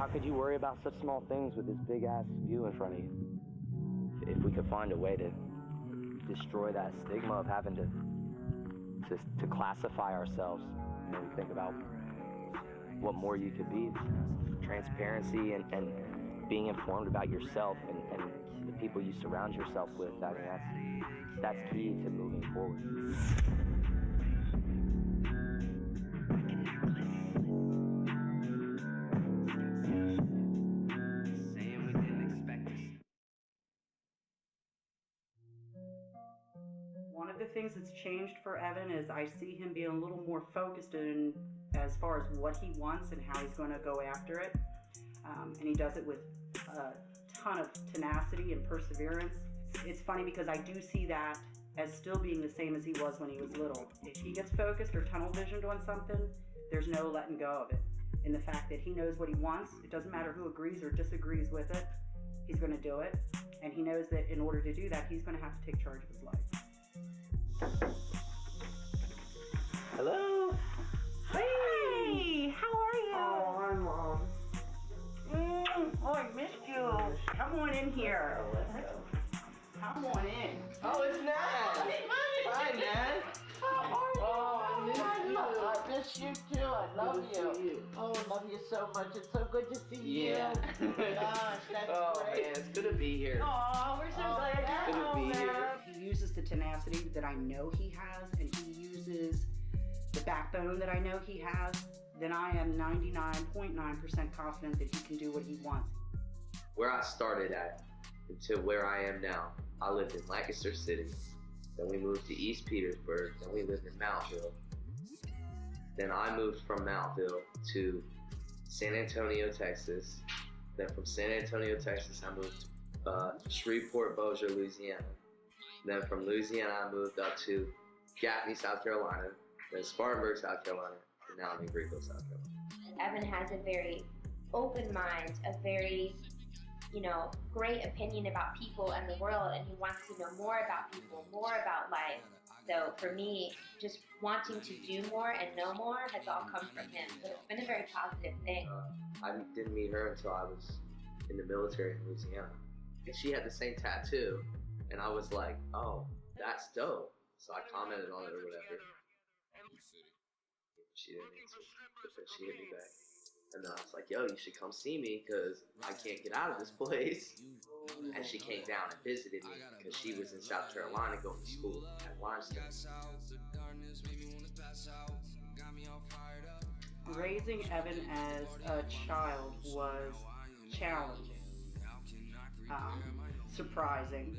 How could you worry about such small things with this big-ass view in front of you? If we could find a way to destroy that stigma of having to classify ourselves, you know, we think about what more you could be, transparency and being informed about yourself and the people you surround yourself with. I mean, that's key to moving forward. One of the things that's changed for Evan is I see him being a little more focused in as far as what he wants and how he's going to go after it. And he does it with a ton of tenacity and perseverance. It's funny because I do see that as still being the same as he was when he was little. If he gets focused or tunnel visioned on something, there's no letting go of it. In the fact that he knows what he wants, it doesn't matter who agrees or disagrees with it, he's going to do it. And he knows that in order to do that, he's going to have to take charge of his life. Hello? Hey, how are you? Oh, hi, Mom. Oh, I missed you. Come on in here. Come on in. Oh, it's Nan. Hi, Nan. Oh, I miss you. I miss you too. I love you. Oh, I love you so much. It's so good to see you. Yeah. Gosh, that's great. Man, it's good to be here. Oh, we're so glad Good you're to home, be man. He uses the tenacity that I know he has, and he uses the backbone that I know he has. Then I am 99.9% confident that he can do what he wants. Where I started at to where I am now, I lived in Lancaster City. Then we moved to East Petersburg. Then we lived in Mountville. Then I moved from Mountville to San Antonio, Texas. Then from San Antonio, Texas, I moved to Shreveport, Bossier, Louisiana. Then from Louisiana, I moved up to Gaffney, South Carolina. Then Spartanburg, South Carolina. And now I'm in Brink, South Carolina. Evan has a very open mind, a very, great opinion about people and the world, and he wants to know more about people, more about life. So for me, just wanting to do more and know more has all come from him. So it's been a very positive thing. I didn't meet her until I was in the military in Louisiana. And she had the same tattoo. And I was like, oh, that's dope. So I commented on it or whatever. She didn't answer, but then she hit me back. And then I was like, yo, you should come see me because I can't get out of this place. And she came down and visited me because she was in South Carolina going to school at Limestone. Raising Evan as a child was challenging, surprising,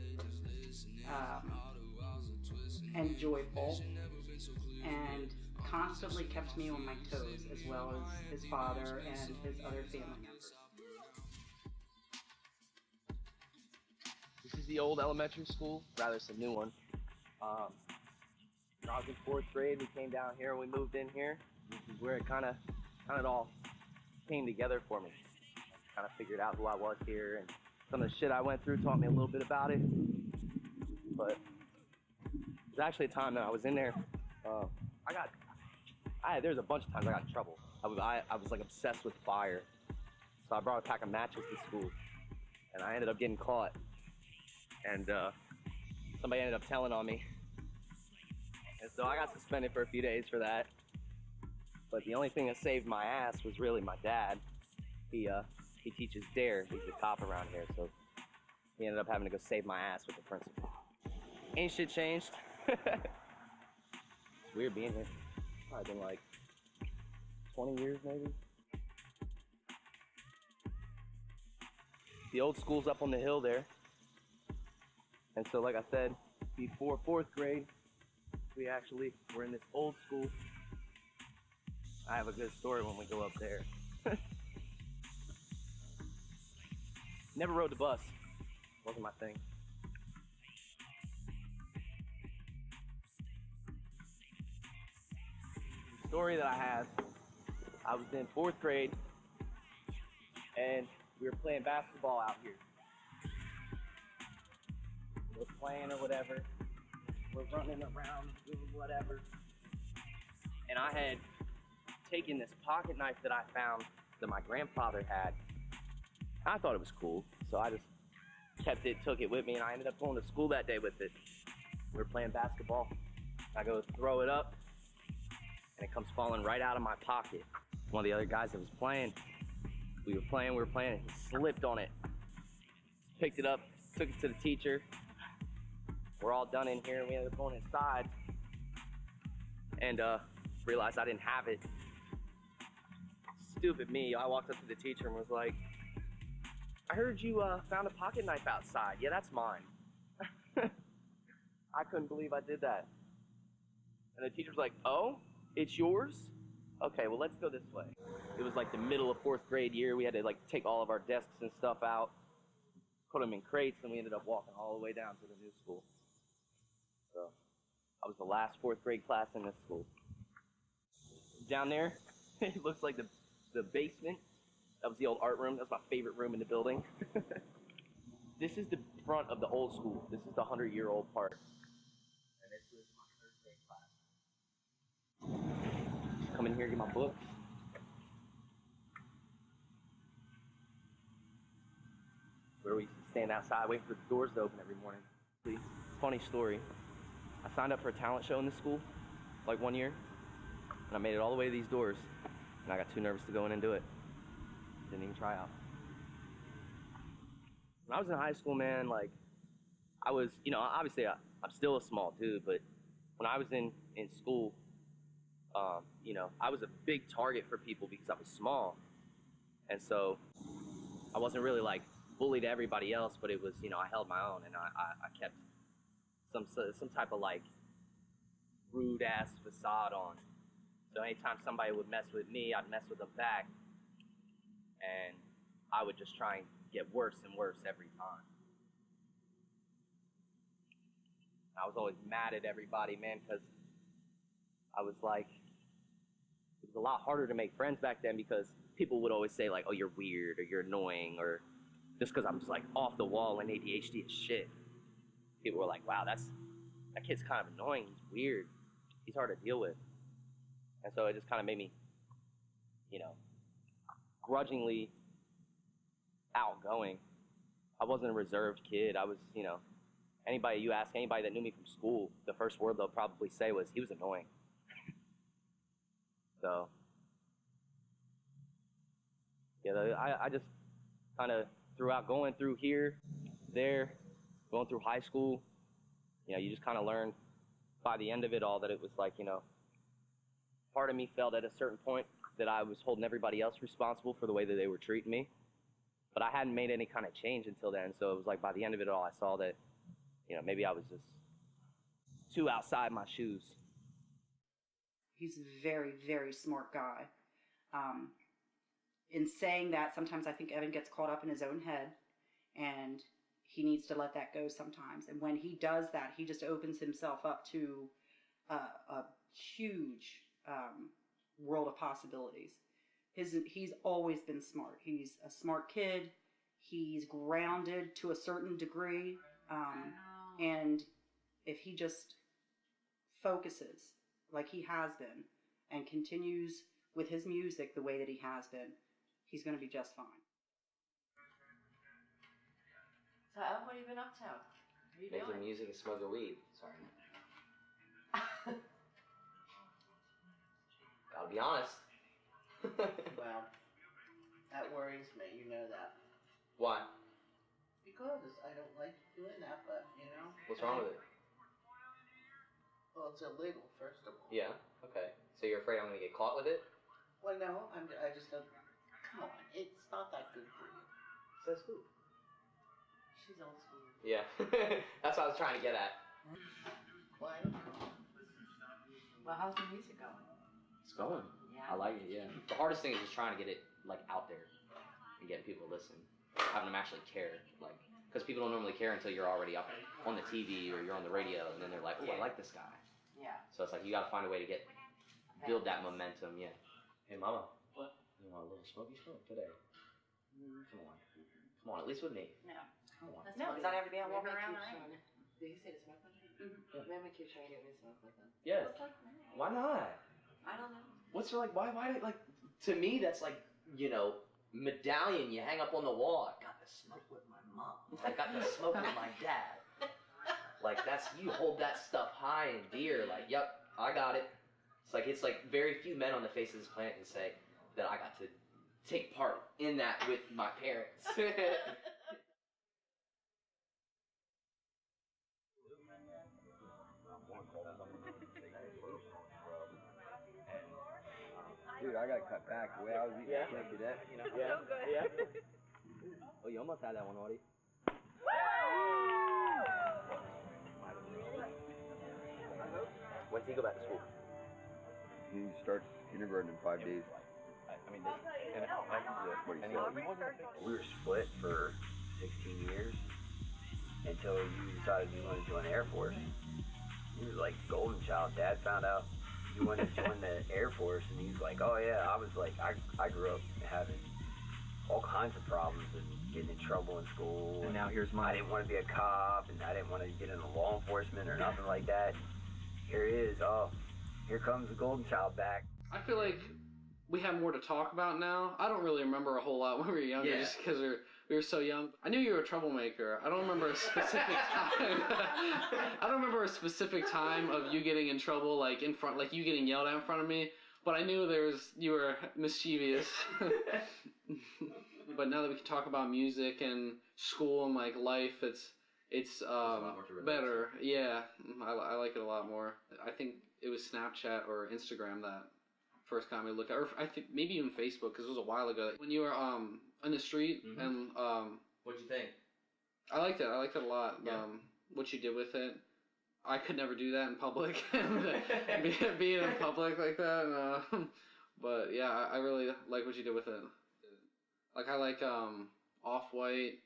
and joyful, and constantly kept me on my toes, as well as his father and his other family members. This is the old elementary school, rather it's a new one. When I was in 4th grade, we came down here and we moved in here. This is where it kind of all came together for me. Kind of figured out who I was here, and some of the shit I went through taught me a little bit about it. But there's actually a time that I was in there. There's a bunch of times I got in trouble. I was like obsessed with fire. So I brought a pack of matches to school and I ended up getting caught. And somebody ended up telling on me. And so I got suspended for a few days for that. But the only thing that saved my ass was really my dad. He teaches DARE. He's the cop around here. So he ended up having to go save my ass with the principal. Ain't shit changed. It's weird being here. Probably been like 20 years maybe. The old school's up on the hill there. And so like I said, before 4th grade, we actually were in this old school. I have a good story when we go up there. Never rode the bus. Wasn't my thing. The story that I have, I was in 4th grade and we were playing basketball out here. We were playing or whatever. We're running around doing whatever. And I had taken this pocket knife that I found that my grandfather had. I thought it was cool, so I just kept it, took it with me, and I ended up going to school that day with it. We were playing basketball. I go throw it up, and it comes falling right out of my pocket. One of the other guys that was playing, we were playing, and he slipped on it. Picked it up, took it to the teacher. We're all done in here, and we ended up going inside, and realized I didn't have it. Stupid me, I walked up to the teacher and was like, I heard you found a pocket knife outside. Yeah, that's mine. I couldn't believe I did that. And the teacher was like, oh, it's yours? Okay, well, let's go this way. It was like the middle of 4th grade year. We had to like take all of our desks and stuff out, put them in crates, and we ended up walking all the way down to the new school. So I was the last 4th grade class in this school. Down there, it looks like the basement. That was the old art room. That was my favorite room in the building. This is the front of the old school. This is the 100-year-old part. And this was my 3rd grade class. Just come in here, get my books. Where we stand outside, waiting for the doors to open every morning. Funny story. I signed up for a talent show in this school, like 1 year, and I made it all the way to these doors, and I got too nervous to go in and do it. Didn't even try out. When I was in high school, man, like, I was, you know, obviously I'm still a small dude, but when I was in school, you know, I was a big target for people because I was small. And so I wasn't really like bullied everybody else, but it was, you know, I held my own, and I kept some type of like rude ass facade on. So anytime somebody would mess with me, I'd mess with them back. And I would just try and get worse and worse every time. I was always mad at everybody, man, because I was like, it was a lot harder to make friends back then because people would always say like, oh, you're weird or you're annoying, or just because I'm just like off the wall and ADHD as shit. People were like, wow, that kid's kind of annoying, he's weird, he's hard to deal with. And so it just kind of made me, you know, grudgingly outgoing. I wasn't a reserved kid. I was, you know, you ask anybody that knew me from school, the first word they'll probably say was, he was annoying. So, yeah, I just kind of throughout going through here, there, going through high school, you know, you just kind of learn by the end of it all that it was like, you know, part of me felt at a certain point that I was holding everybody else responsible for the way that they were treating me. But I hadn't made any kind of change until then, so it was like by the end of it all, I saw that, you know, maybe I was just too outside my shoes. He's a very, very smart guy. In saying that, sometimes I think Evan gets caught up in his own head, and he needs to let that go sometimes. And when he does that, he just opens himself up to a huge world of possibilities. He's always been smart. He's a smart kid. He's grounded to a certain degree. And if he just focuses like he has been and continues with his music the way that he has been, he's going to be just fine. So, Evan, what have you been up to? What are you Making doing? music and smoking weed. Sorry. Gotta be honest. Well, that worries me, you know that. Why? Because I don't like doing that, but, you know. What's wrong with it? Well, it's illegal, first of all. Yeah, okay. So you're afraid I'm gonna get caught with it? Well, no, I just don't. Come on, it's not that good for you. Says who? She's old school. Yeah. That's what I was trying to get at. Why? Well, how's the music going? It's going. Yeah. I like it, yeah. The hardest thing is just trying to get it, like, out there and getting people to listen. Having them actually care, like, because people don't normally care until you're already up on the TV or you're on the radio, and then they're like, oh, I like this guy. Yeah. So it's like, you gotta find a way to build that momentum, yeah. Hey, mama. What? You want a little smoky smoke today? Come on. Come on, at least with me. No. Come on. No, because I never be able to walk around. Did he say to smoke with him? Mm-hmm. Maybe keep trying to get me to smoke with him. Yeah. What's like, Why not? I don't know. What's like, why, like, to me, that's like you know, medallion you hang up on the wall. I got to smoke with my mom. I got to smoke with my dad. Like, you hold that stuff high and dear. Like, yep, I got it. It's like very few men on the face of this planet can say that I got to take part in that with my parents. Dude, I gotta cut back. The way I was eating, I can't do that. So good. Oh, you almost had that one, Audie. When's he go back to school? He starts kindergarten in 5 days. I mean, what do you say? We were split for 16 years until you decided you wanted to join the Air Force. He was like golden child. Dad found out you wanted to join the Air Force, and he's like, oh yeah. I was like, I grew up having all kinds of problems and getting in trouble in school. And now here's mine. I didn't want to be a cop, and I didn't want to get into law enforcement or nothing like that. Here he is. Oh, here comes the golden child back. I feel like we have more to talk about now. I don't really remember a whole lot when we were younger, just because we were so young. I knew you were a troublemaker. I don't remember a specific time. I don't remember a specific time of you getting in trouble, like in front, like you getting yelled at in front of me. But I knew you were mischievous. But now that we can talk about music and school and like life, it's better. Yeah, I like it a lot more. I think it was Snapchat or Instagram that first got me to look at, or I think maybe even Facebook, because it was a while ago. When you were in the street, and What'd you think? I liked it. I liked it a lot. Yeah. What you did with it. I could never do that in public. Being in public like that. But yeah, I really like what you did with it. Like I like Off-White,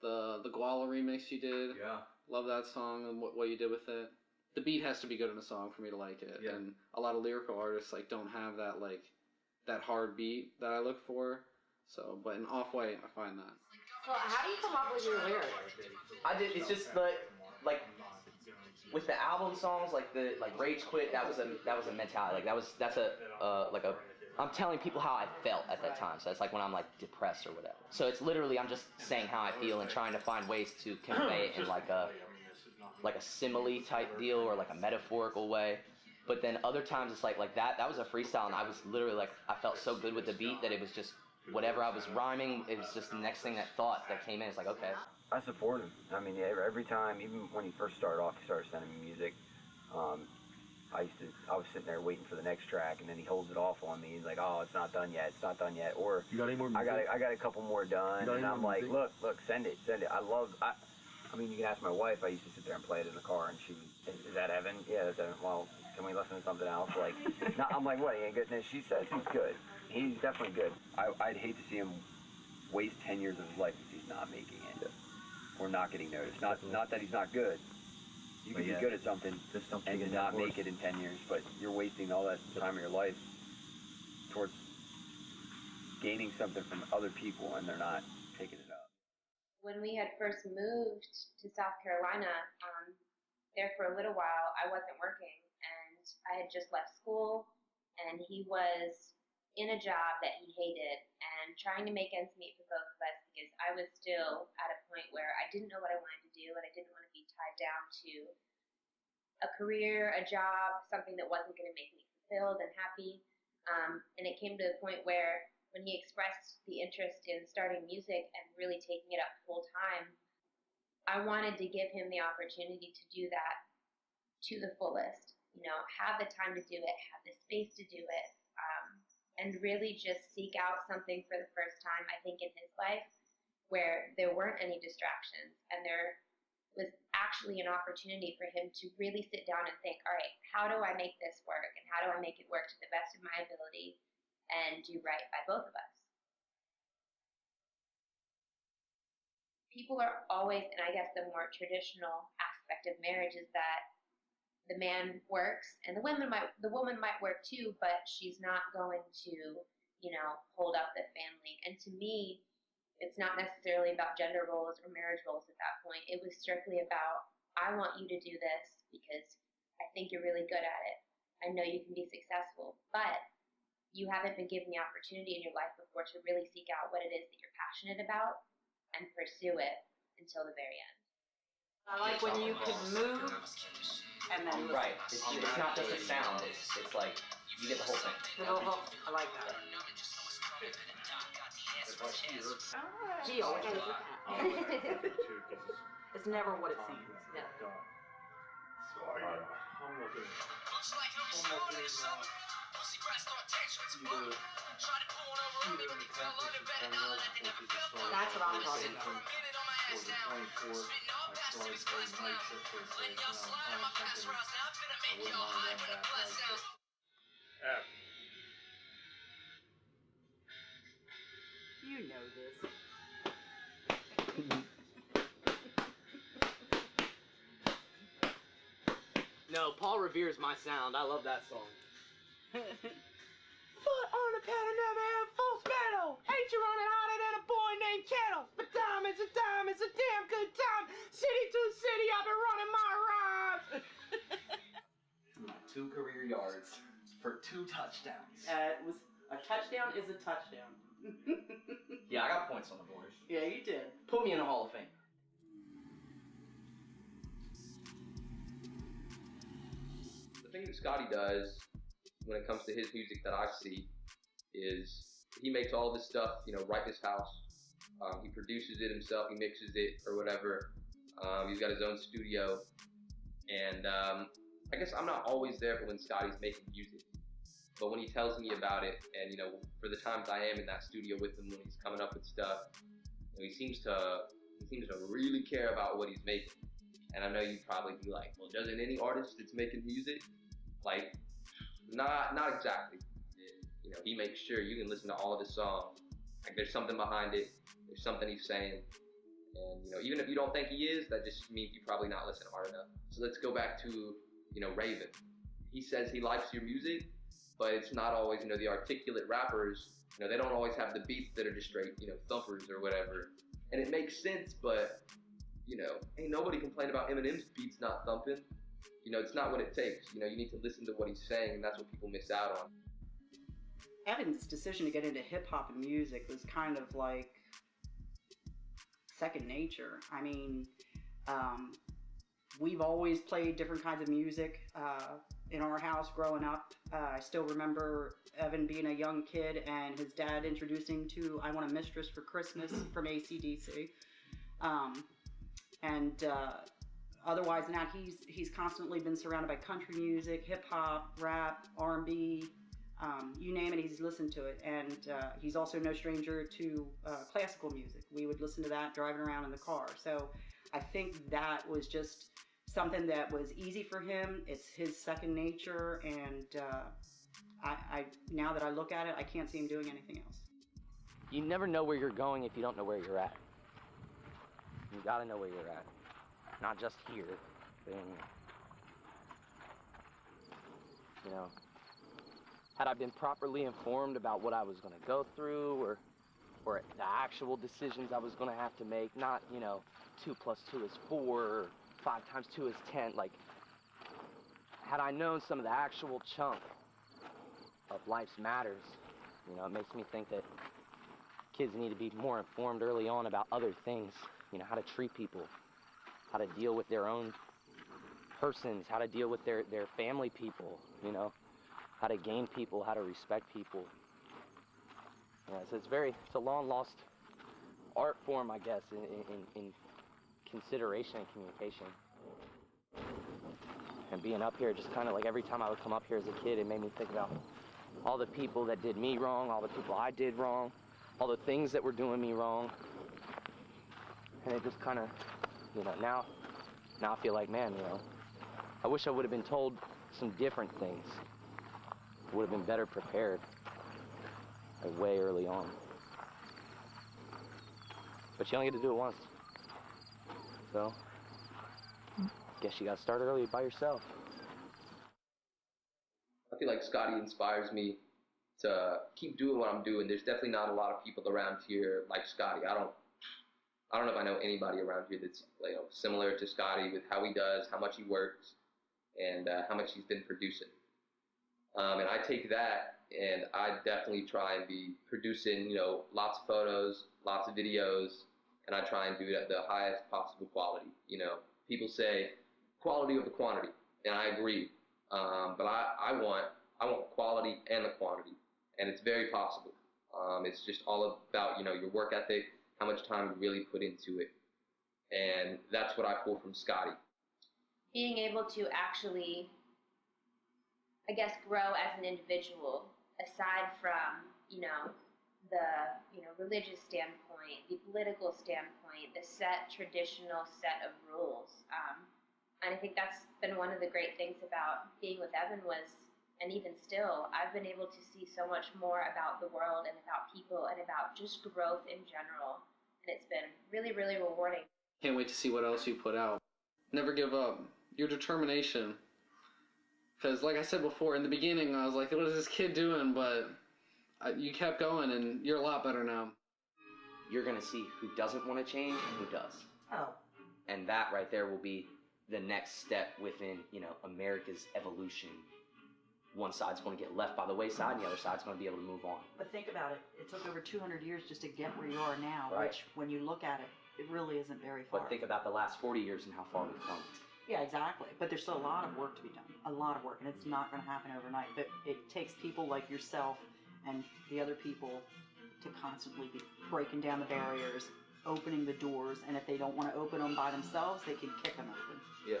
the Guala remix you did. Yeah. Love that song and what you did with it. The beat has to be good in a song for me to like it. Yeah. And a lot of lyrical artists like don't have that hard beat that I look for. So, but in Off-White, I find that. So how do you come up with your lyrics? It's just like with the album songs, like Rage Quit, that was a mentality. Like I'm telling people how I felt at that time. So it's like when I'm like depressed or whatever. So it's literally I'm just saying how I feel and trying to find ways to convey it in like a simile type deal or like a metaphorical way. But then other times it's like that was a freestyle, and I was literally like, I felt so good with the beat that it was just whatever I was rhyming, it was just the next thing that came in. It's like, okay. I support him. I mean, every time, even when he first started off, he started sending me music. I was sitting there waiting for the next track, and then he holds it off on me. He's like, "Oh, it's not done yet. It's not done yet." Or You got any more music? I got a couple more done, and I'm like, "Look, send it." I mean, you can ask my wife. I used to sit there and play it in the car, and she, "Is that Evan?" "Yeah, that's Evan." "Well, can we listen to something else?" Like, no, I'm like, "What? He ain't good?" And she says he's good. He's definitely good. I'd hate to see him waste 10 years of his life if he's not making it or not getting noticed. Not that he's not good. You can be good at something and not make it in 10 years, but you're wasting all that time of your life towards gaining something from other people, and they're not picking it up. When we had first moved to South Carolina, there for a little while, I wasn't working, and I had just left school, and he was in a job that he hated and trying to make ends meet for both of us, because I was still at a point where I didn't know what I wanted to do, and I didn't want to be tied down to a career, a job, something that wasn't going to make me fulfilled and happy. And it came to the point where when he expressed the interest in starting music and really taking it up full time, I wanted to give him the opportunity to do that to the fullest. You know, have the time to do it, have the space to do it, and really just seek out something for the first time, I think, in his life where there weren't any distractions, and there was actually an opportunity for him to really sit down and think, all right, how do I make this work, and how do I make it work to the best of my ability and do right by both of us? People are always, and I guess the more traditional aspect of marriage is that the man works, and the woman might work too, but she's not going to, hold up the family. And to me, it's not necessarily about gender roles or marriage roles at that point. It was strictly about, I want you to do this because I think you're really good at it. I know you can be successful, but you haven't been given the opportunity in your life before to really seek out what it is that you're passionate about and pursue it until the very end. I like when you can move and then listen. Right. It's not just a sound. It's like you get the whole thing. The whole hook. I like that. He always does that. It's never what it seems. No. That's what I'm talking about. You know this. No, Paul Revere's my sound. I love that song. Foot on the pedal, never have false metal. Ain't you running harder than a boy named Kettle? But diamonds, a damn good time. City to city, I've been running my rhymes. 2 career yards for 2 touchdowns. It was a touchdown is a touchdown. Yeah, I got points on the board. Yeah, you did. Put me in the Hall of Fame. The thing that Scotty does when it comes to his music that I see is he makes all this stuff, right in his house. He produces it himself, he mixes it or whatever. He's got his own studio. And I guess I'm not always there for when Scotty's making music. But when he tells me about it, and for the times I am in that studio with him when he's coming up with stuff, he seems to really care about what he's making. And I know you'd probably be like, well, doesn't any artist that's making music? Like, not exactly. He makes sure you can listen to all of his songs. Like, there's something behind it. There's something he's saying. And, even if you don't think he is, that just means you probably not listen hard enough. So let's go back to, Raven. He says he likes your music, but it's not always, the articulate rappers, they don't always have the beats that are just straight, thumpers or whatever. And it makes sense, but, ain't nobody complain about Eminem's beats not thumping. It's not what it takes. You need to listen to what he's saying, and that's what people miss out on. Evan's decision to get into hip-hop and music was kind of like second nature. I mean, we've always played different kinds of music in our house growing up. I still remember Evan being a young kid and his dad introducing to I Want a Mistress for Christmas from AC/DC. Otherwise than that, he's constantly been surrounded by country music, hip-hop, rap, R&B, you name it, he's listened to it. And he's also no stranger to classical music. We would listen to that driving around in the car. So I think that was just something that was easy for him. It's his second nature, and I now that I look at it, I can't see him doing anything else. You never know where you're going if you don't know where you're at. You gotta know where you're at. Not just here, but had I been properly informed about what I was gonna go through, or the actual decisions I was gonna have to make, not, 2 + 2 is 4, or 5 × 2 is 10, like, had I known some of the actual chunk of life's matters, it makes me think that kids need to be more informed early on about other things, how to treat people, how to deal with their own persons, how to deal with their family people, how to gain people, how to respect people. So it's a long lost art form, I guess, in consideration and communication. And being up here, just kind of like every time I would come up here as a kid, it made me think about all the people that did me wrong, all the people I did wrong, all the things that were doing me wrong. And it just kind of, now I feel like, man, I wish I would have been told some different things. Would have been better prepared way early on. But you only get to do it once. So, guess you got to start early by yourself. I feel like Scotty inspires me to keep doing what I'm doing. There's definitely not a lot of people around here like Scotty. I don't know if I know anybody around here that's similar to Scotty with how he does, how much he works, and how much he's been producing. And I take that and I definitely try and be producing, you know, lots of photos, lots of videos, and I try and do it at the highest possible quality. You know, people say quality over quantity, and I agree. But I want quality and the quantity, and it's very possible. It's just all about, you know, your work ethic, how much time you really put into it, and that's what I pull from Scotty. Being able to actually, I guess, grow as an individual, aside from, you know, the, you know, religious standpoint, the political standpoint, the set traditional set of rules. And I think that's been one of the great things about being with Evan was, and even still, I've been able to see so much more about the world and about people and about just growth in general. And it's been really, really rewarding. Can't wait to see what else you put out. Never give up. Your determination. Because like I said before, in the beginning, I was like, what is this kid doing? But you kept going, and you're a lot better now. You're going to see who doesn't want to change and who does. Oh. And that right there will be the next step within, you know, America's evolution. One side's going to get left by the wayside, and the other side's going to be able to move on. But think about it. It took over 200 years just to get where you are now, Right. which, when you look at it, it really isn't very far. But think about the last 40 years and how far we've come. Yeah, exactly. But there's still a lot of work to be done. A lot of work, and it's not going to happen overnight. But it takes people like yourself and the other people to constantly be breaking down the barriers, opening the doors, and if they don't want to open them by themselves, they can kick them open. Yeah.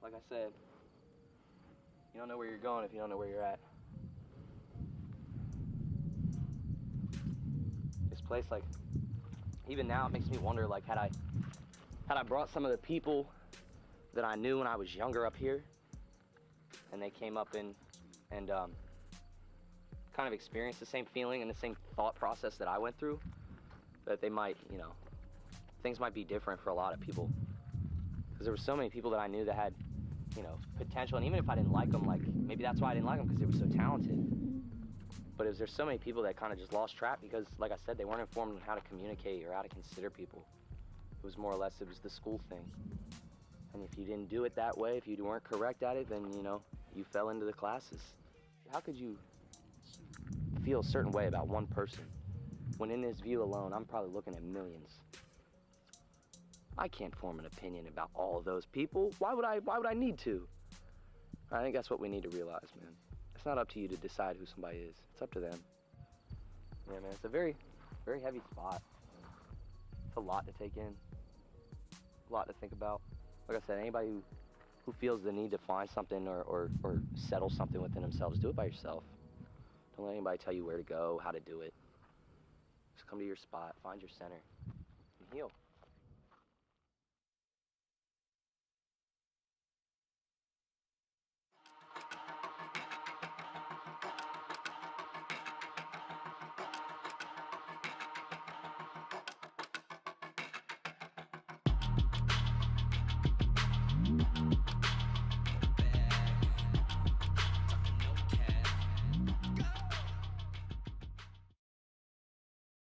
Like I said, you don't know where you're going if you don't know where you're at. This place, like, even now it makes me wonder, like, had I brought some of the people that I knew when I was younger up here, and they came up and kind of experienced the same feeling and the same thought process that I went through, that they might, you know, things might be different for a lot of people. Because there were so many people that I knew that had, you know, potential, and even if I didn't like them, like, maybe that's why I didn't like them, because they were so talented. But there's so many people that kind of just lost track because, like I said, they weren't informed on how to communicate or how to consider people. It was more or less, it was the school thing. And if you didn't do it that way, if you weren't correct at it, then, you know, you fell into the classes. How could you feel a certain way about one person when in this view alone, I'm probably looking at millions? I can't form an opinion about all of those people. Why would I need to? I think that's what we need to realize, man. It's not up to you to decide who somebody is. It's up to them. Yeah, man, it's a very, very heavy spot. It's a lot to take in, a lot to think about. Like I said, anybody who feels the need to find something or settle something within themselves, do it by yourself. Don't let anybody tell you where to go, how to do it. Just come to your spot, find your center, and heal.